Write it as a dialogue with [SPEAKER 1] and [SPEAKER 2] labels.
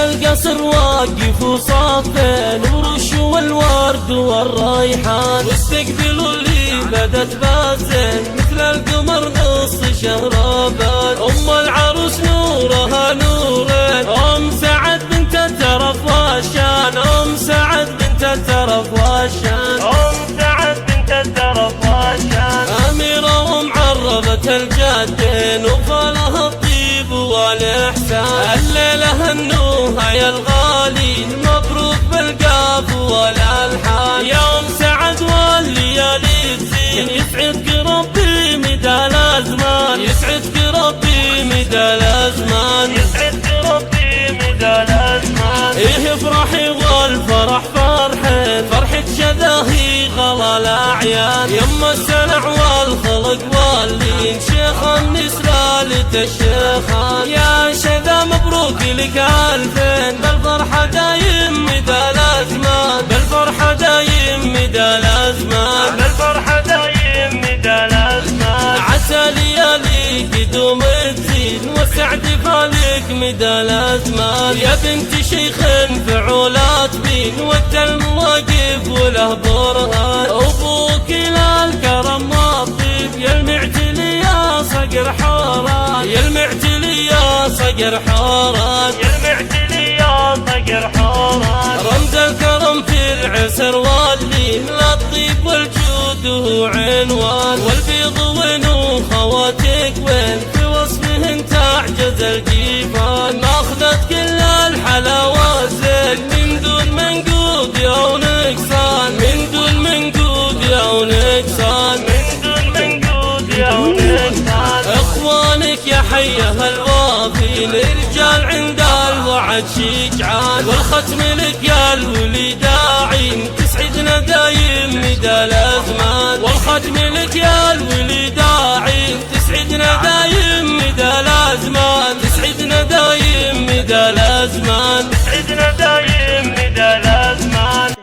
[SPEAKER 1] القصر واقف وصافين ورش والورد والريحان، واستقبلوا اللي بدت بازين مثل القمر نص شهرابان. ام العروس نورها نورين، ام سعد بنت الترف والشان، ام سعد بنت الترف والشان، ام سعد بنت الترف والشان. اميره ومعربه الجدين وفالها الطيب والاحسان. الليله هنوها يا الغالي مبروك بالقاف والالحان. يا ام سعد والليالي تزين يسعدك ربي مدى الازمان، يسعدك ربي مدى الازمان، يسعدك ربي مدى الازمان. ايه افرحي والفرح فرحين، فرحة شذاهي غلا الاعيان. يما السلع والخلق واللين شيخ النسلالة الشيخان. يا شذا مبروك لك الفين، بالفرحة دايم مدى الازمان، بالفرحة دايم مدى الازمان، بالفرحة دايم مدى الازمان. عسى لياليك دوم تزين والسعد فالك مدى الازمان. يا بنت شيخ فعولات بين وقت المواقف وله برهان. ابوك لا الكرم والطيب يا المعتلي يا صقر حوران، يا المعتلي يا صقر حوران، يا المعتلي يا صقر حوران. رمز الكرم في العسر واللين للطيب والجود هو عنوان. والبيض وين وخواتك وين في وصفهن تعجز الجيفان. ماخذت كل الحلاوات زين من دون منقود او نقصان، من دون منقود او نقصان، من دون منقود او نقصان. اخوانك يا حيها الوافي الرجال عند الوعد شجعان. والختم لك يا الولي داعين تسعدنا دايم مدى الازمان. والختم لك يا الولي داعين تسعدنا دايم مدى الازمان، تسعدنا دايم مدى الازمان، تسعدنا دايم مدى الازمان.